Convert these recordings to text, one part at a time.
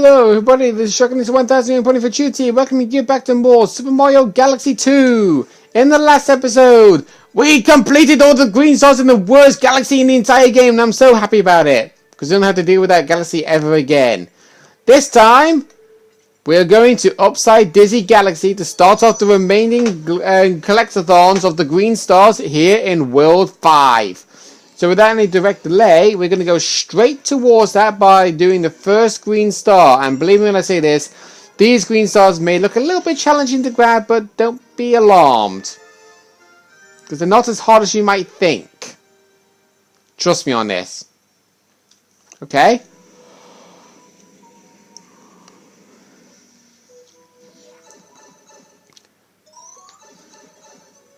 Hello everybody, this is Shotgun 1000 Pony for Tutti. Welcome you back to more Super Mario Galaxy 2. In the last episode, we completed all the green stars in the worst galaxy in the entire game, and I'm so happy about it. Because we don't have to deal with that galaxy ever again. This time, we're going to Upside Dizzy Galaxy to start off the remaining collectathons of the green stars here in World 5. So without any direct delay, we're going to go straight towards that by doing the first green star. And believe me when I say this, these green stars may look a little bit challenging to grab, but don't be alarmed. Because they're not as hard as you might think. Trust me on this. Okay?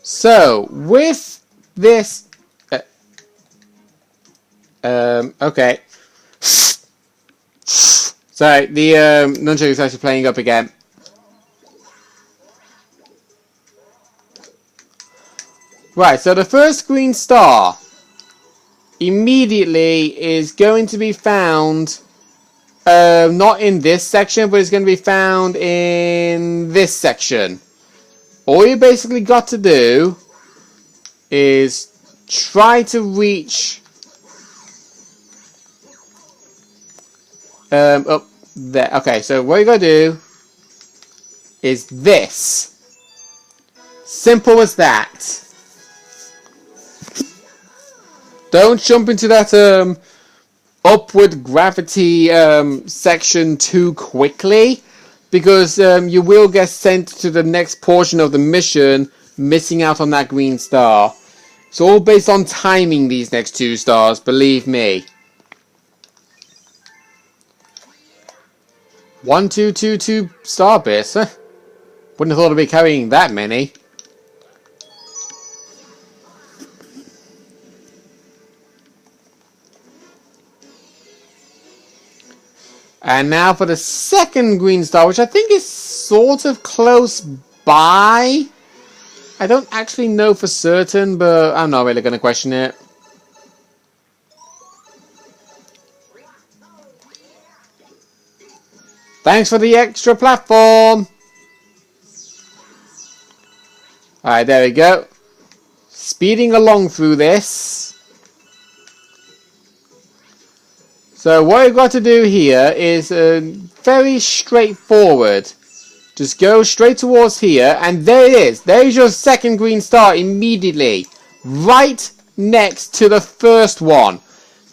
So, with this... okay. Sorry, the nunchuck is actually playing up again. Right, so the first green star immediately is going to be found not in this section, but it's going to be found in this section. All you basically got to do is try to reach up there. Okay, so what you gotta do is this. Simple as that. Don't jump into that upward gravity section too quickly, because you will get sent to the next portion of the mission missing out on that green star. It's all based on timing, these next two stars, believe me. 1, 2, 2, 2 star bits. Huh? Wouldn't have thought I'd be carrying that many. And now for the second green star, which I think is sort of close by. I don't actually know for certain, but I'm not really going to question it. Thanks for the extra platform. Alright, there we go. Speeding along through this. So what you've got to do here is very straightforward. Just go straight towards here, and there it is. There's your second green star immediately. Right next to the first one.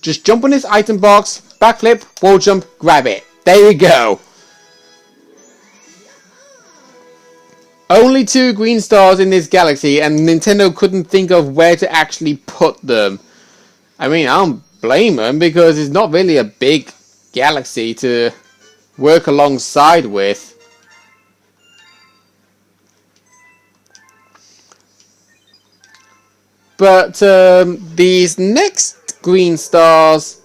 Just jump on this item box, backflip, wall jump, grab it. There you go. Only 2 green stars in this galaxy, and Nintendo couldn't think of where to actually put them. I mean, I don't blame them, because it's not really a big galaxy to work alongside with. But these next green stars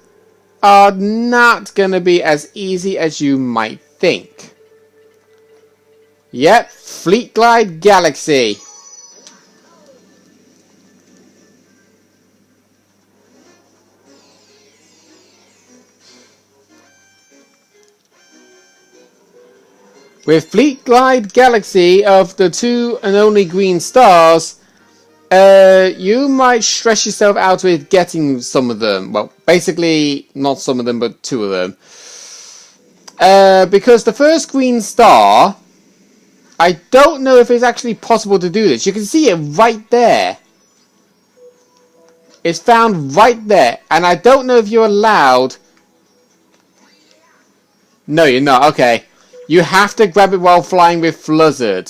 are not going to be as easy as you might think. Yep, Fleet Glide Galaxy. With Fleet Glide Galaxy of the 2 and only green stars, you might stress yourself out with getting some of them. Well, basically, not some of them, but 2 of them. Because the first green star, I don't know if it's actually possible to do this. You can see it right there. It's found right there. And I don't know if you're allowed... No, you're not. Okay. You have to grab it while flying with Fluzzard.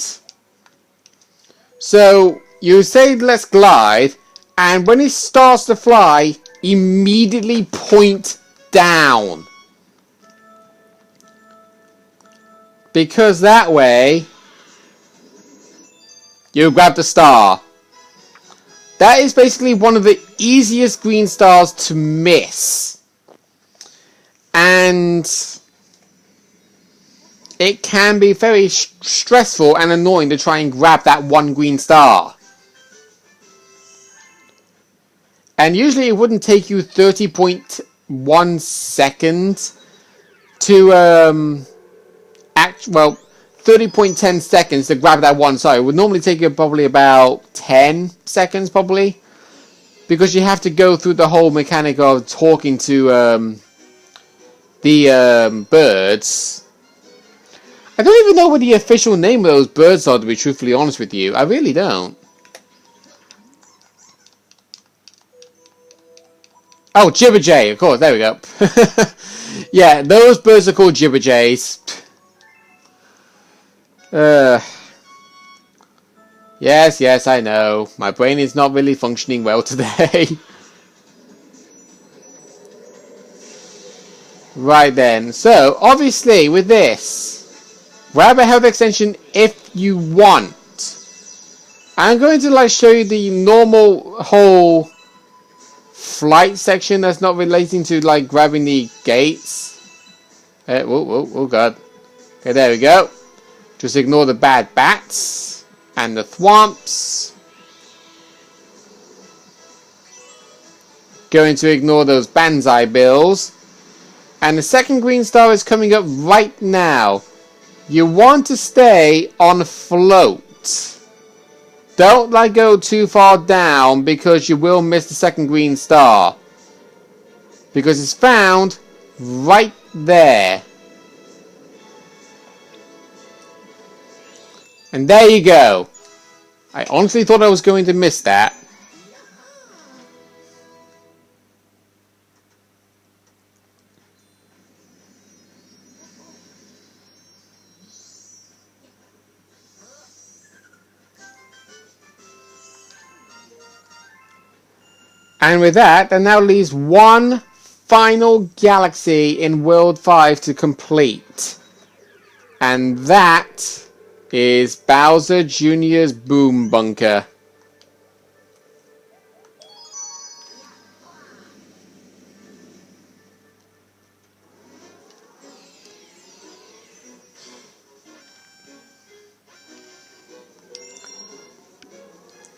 So, you say let's glide. And when it starts to fly, immediately point down. Because that way... you grab the star. That is basically one of the easiest green stars to miss. And it can be very stressful and annoying to try and grab that one green star. And usually it wouldn't take you 30.1 seconds to well, 30.10 seconds to grab that one star. It would normally take you probably about 10 seconds, probably, because you have to go through the whole mechanic of talking to the birds. I don't even know what the official name of those birds are, to be truthfully honest with you. I really don't. Oh, Jibberjay, of course. There we go. Yeah, those birds are called Jibberjays. Yes, I know. My brain is not really functioning well today. Right then. So, obviously, with this, grab a health extension if you want. I'm going to show you the normal whole flight section that's not relating to grabbing the gates. Oh god. Okay, there we go. Just ignore the bad bats and the thwomps. Going to ignore those banzai bills. And the second green star is coming up right now. You want to stay on float. Don't go too far down because you will miss the second green star. Because it's found right there. And there you go. I honestly thought I was going to miss that. And with that, there now leaves one final galaxy in World 5 to complete. And that is Bowser Jr.'s Boom Bunker.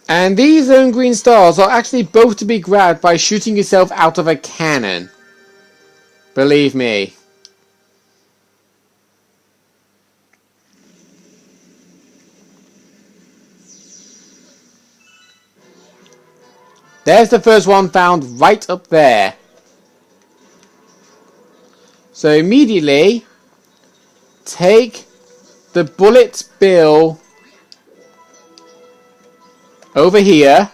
And these green stars are actually both to be grabbed by shooting yourself out of a cannon. Believe me. There's the first one found right up there. So immediately, take the bullet bill over here,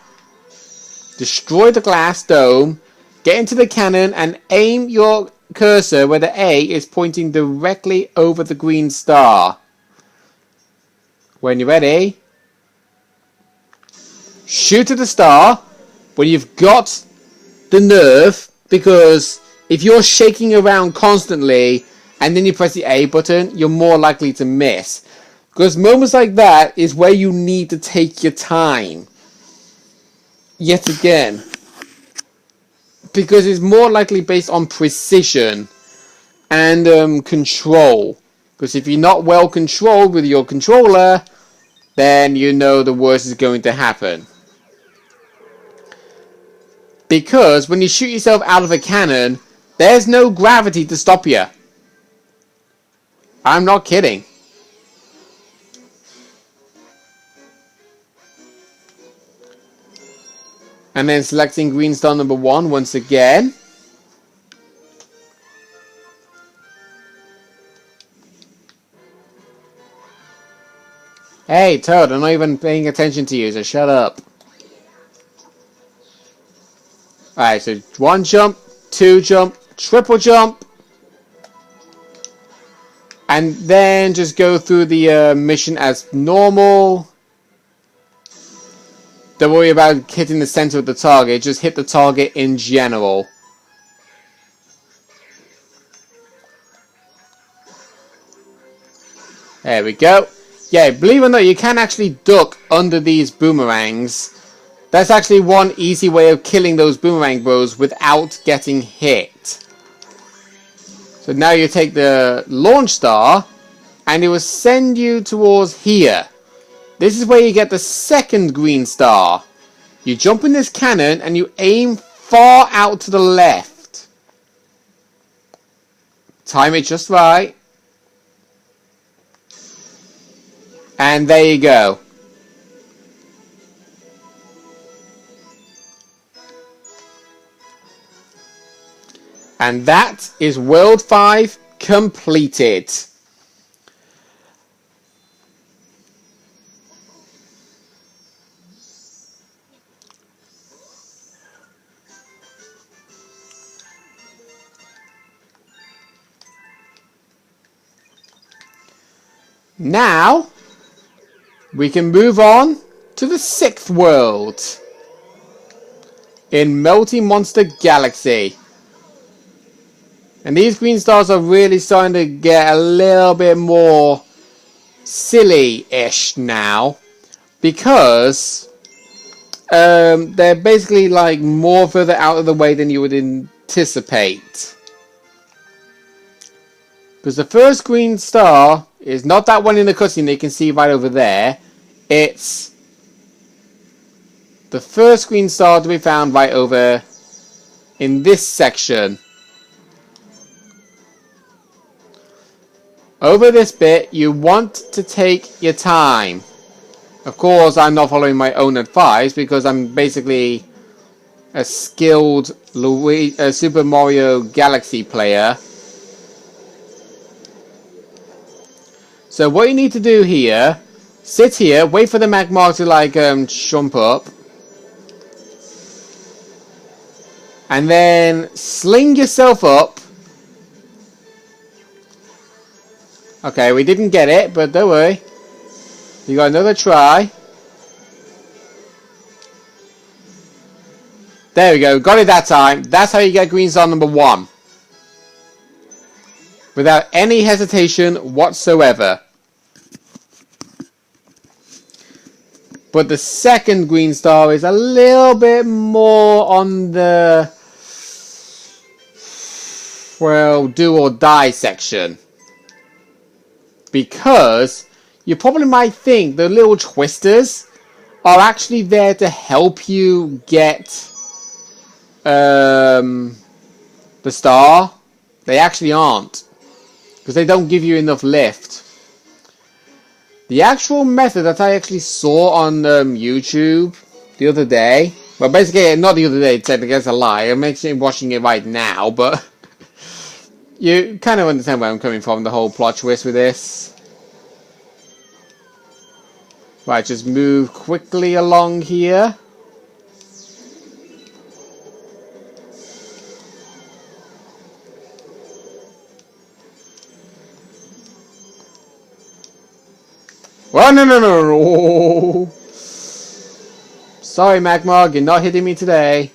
destroy the glass dome, get into the cannon and aim your cursor where the A is pointing directly over the green star. When you're ready, shoot at the star when you've got the nerve, because if you're shaking around constantly and then you press the A button, you're more likely to miss. Because moments like that is where you need to take your time. Yet again. Because it's more likely based on precision and control. Because if you're not well controlled with your controller, then you know the worst is going to happen. Because when you shoot yourself out of a cannon, there's no gravity to stop you. I'm not kidding. And then selecting green star number 1 once again. Hey, Toad, I'm not even paying attention to you, so shut up. Alright, so 1 jump, 2 jump, triple jump. And then just go through the mission as normal. Don't worry about hitting the center of the target, just hit the target in general. There we go. Yeah, believe it or not, you can actually duck under these boomerangs. That's actually one easy way of killing those boomerang bros without getting hit. So now you take the launch star, and it will send you towards here. This is where you get the second green star. You jump in this cannon and you aim far out to the left. Time it just right. And there you go. And that is World 5 completed. Now, we can move on to the 6th world in Multi Monster Galaxy. And these green stars are really starting to get a little bit more silly-ish now, because they're basically like more further out of the way than you would anticipate. Because the first green star is not that one in the cutscene that you can see right over there. It's the first green star to be found right over in this section. Over this bit, you want to take your time. Of course, I'm not following my own advice because I'm basically a skilled Super Mario Galaxy player. So what you need to do here, sit here, wait for the Magmar to like jump up, and then sling yourself up. Okay, we didn't get it, but don't worry. You got another try. There we go, got it that time. That's how you get green star number 1. Without any hesitation whatsoever. But the second green star is a little bit more on the, well, do or die section. Because you probably might think the little twisters are actually there to help you get the star. They actually aren't, because they don't give you enough lift. The actual method that I actually saw on YouTube the other day, well, basically not the other day, technically that's a lie, I'm actually watching it right now, but you kind of understand where I'm coming from, the whole plot twist with this. Right, just move quickly along here. Oh, no. Sorry, Magmar, you're not hitting me today.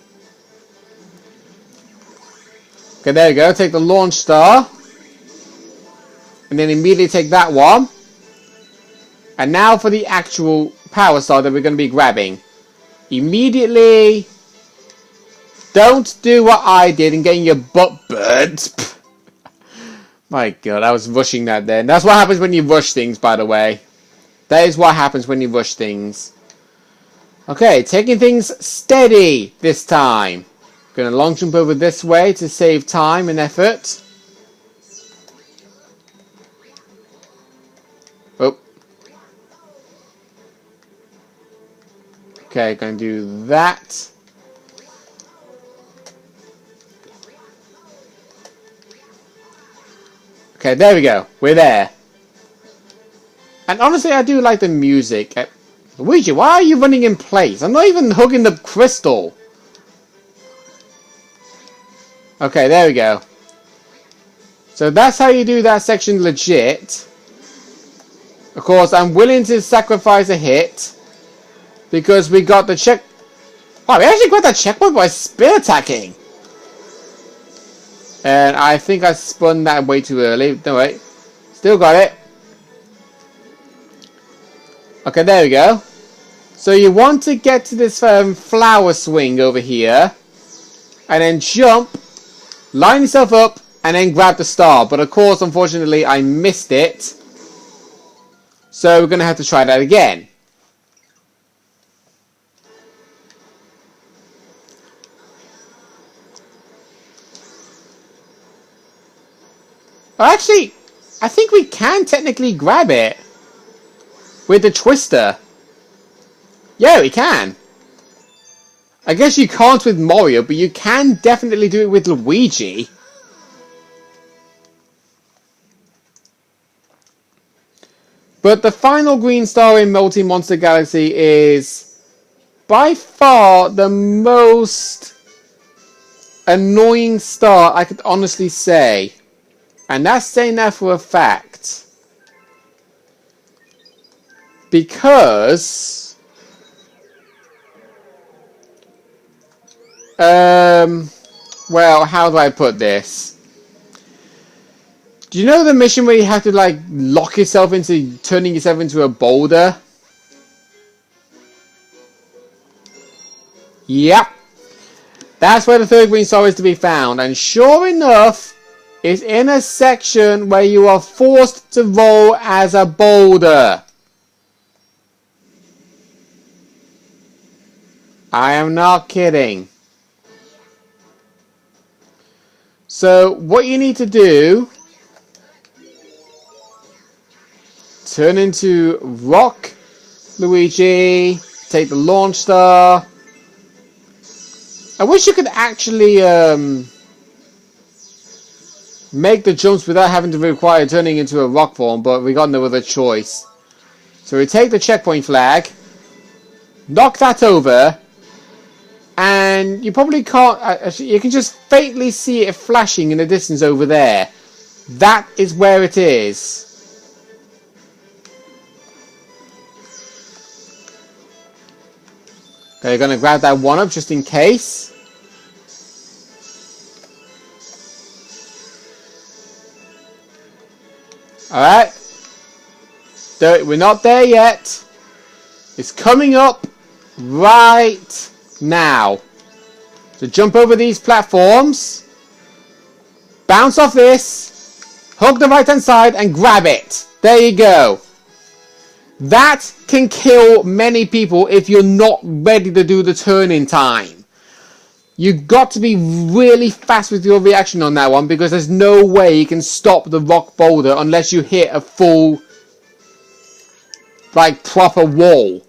Okay, there you go. Take the launch star. And then immediately take that one. And now for the actual power star that we're going to be grabbing. Immediately, don't do what I did and getting your butt burnt. My god, I was rushing that then. That's what happens when you rush things, by the way. That is what happens when you rush things. Okay, taking things steady this time. Gonna long jump over this way to save time and effort. Oh. Okay, gonna do that. Okay, there we go. We're there. And honestly, I do like the music. Luigi, why are you running in place? I'm not even hugging the crystal. Okay, there we go. So that's how you do that section legit. Of course, I'm willing to sacrifice a hit, because we got the check... Wow, we actually got that checkpoint by spear attacking. And I think I spun that way too early. No, wait. Still got it. Okay, there we go. So you want to get to this flower swing over here. And then jump. Line yourself up. And then grab the star. But of course, unfortunately, I missed it. So we're going to have to try that again. Oh, actually, I think we can technically grab it with the twister. Yeah, we can. I guess you can't with Mario, but you can definitely do it with Luigi. But the final green star in Multi Monster Galaxy is by far the most annoying star I could honestly say. And that's saying that for a fact. Because well, how do I put this? Do you know the mission where you have to like lock yourself into turning yourself into a boulder? Yep. That's where the third green star is to be found. And sure enough, it's in a section where you are forced to roll as a boulder. I am not kidding. So what you need to do, turn into Rock Luigi, take the launch star. I wish you could actually make the jumps without having to require turning into a rock form, but we got no other choice. So we take the checkpoint flag, knock that over, and you probably can't, you can just faintly see it flashing in the distance over there. That is where it is. Okay, gonna grab that one up just in case. Alright. We're not there yet. It's coming up right now. So jump over these platforms. Bounce off this. Hook the right hand side and grab it. There you go. That can kill many people if you're not ready to do the turn in time. You've got to be really fast with your reaction on that one, because there's no way you can stop the rock boulder unless you hit a full, like, proper wall.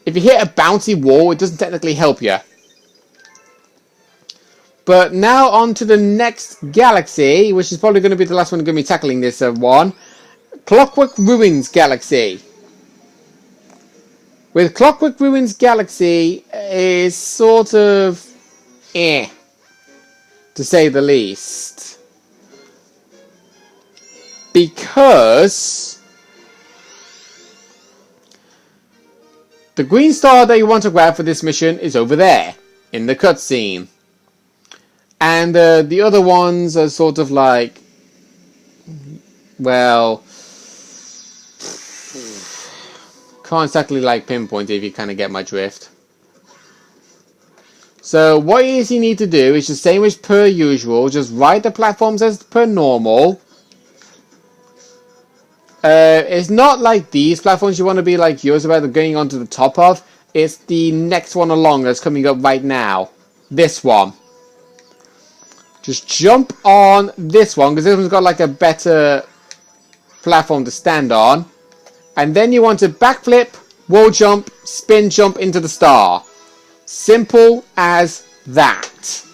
If you hit a bouncy wall, it doesn't technically help you. But now on to the next galaxy, which is probably going to be the last one I'm going to be tackling this one. Clockwork Ruins Galaxy. With Clockwork Ruins Galaxy is sort of to say the least. Because the green star that you want to grab for this mission is over there in the cutscene. And the other ones are sort of like, well, can't exactly like pinpoint it if you kind of get my drift. So what you need to do is the same as per usual, just ride the platforms as per normal. It's not like these platforms you want to be like yours about going onto the top of. It's the next one along that's coming up right now. This one. Just jump on this one, because this one's got like a better platform to stand on. And then you want to backflip, wall jump, spin jump into the star. Simple as that.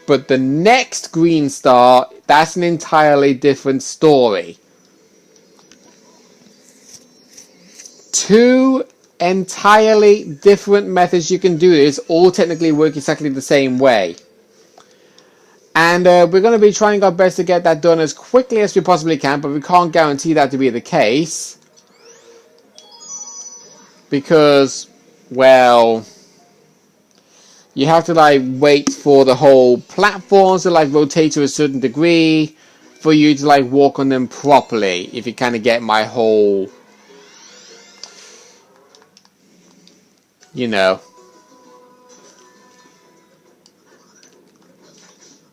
But the next green star, that's an entirely different story. Two entirely different methods you can do this, all technically work exactly the same way. And we're going to be trying our best to get that done as quickly as we possibly can, but we can't guarantee that to be the case. Because, well, you have to like wait for the whole platforms to like rotate to a certain degree for you to like walk on them properly, if you kind of get my whole, you know.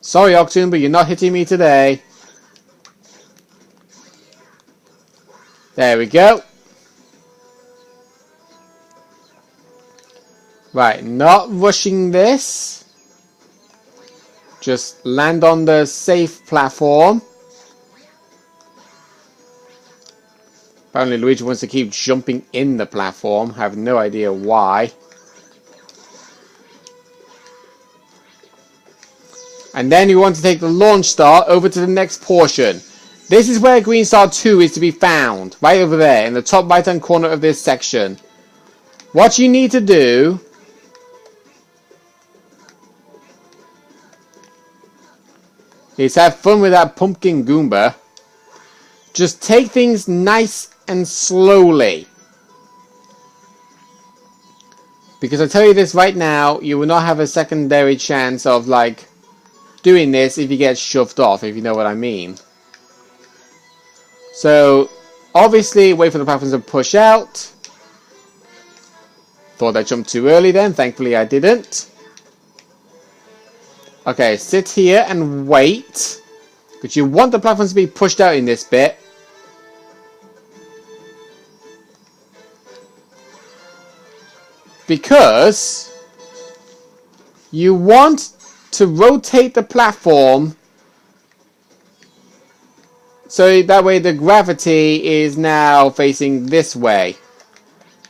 Sorry, Octoon, but you're not hitting me today. There we go. Right, not rushing this. Just land on the safe platform. Apparently Luigi wants to keep jumping in the platform. I have no idea why. And then you want to take the launch star over to the next portion. This is where Green Star 2 is to be found. Right over there in the top right hand corner of this section. What you need to do is have fun with that pumpkin Goomba. Just take things nice and slowly. Because I tell you this right now, you will not have a secondary chance of like doing this if you get shoved off, if you know what I mean. So obviously wait for the platforms to push out. Thought I jumped too early then, thankfully I didn't. Okay, sit here and wait. Because you want the platforms to be pushed out in this bit. Because you want to rotate the platform so that way the gravity is now facing this way.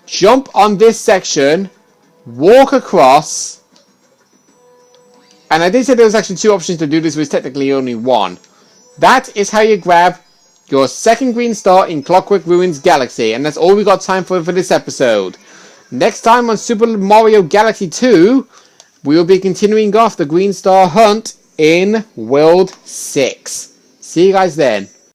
Jump on this section, walk across. And I did say there was actually two options to do this, but technically only one. That is how you grab your second green star in Clockwork Ruins Galaxy. And that's all we got time for this episode. Next time on Super Mario Galaxy 2, we will be continuing off the green star hunt in World 6. See you guys then.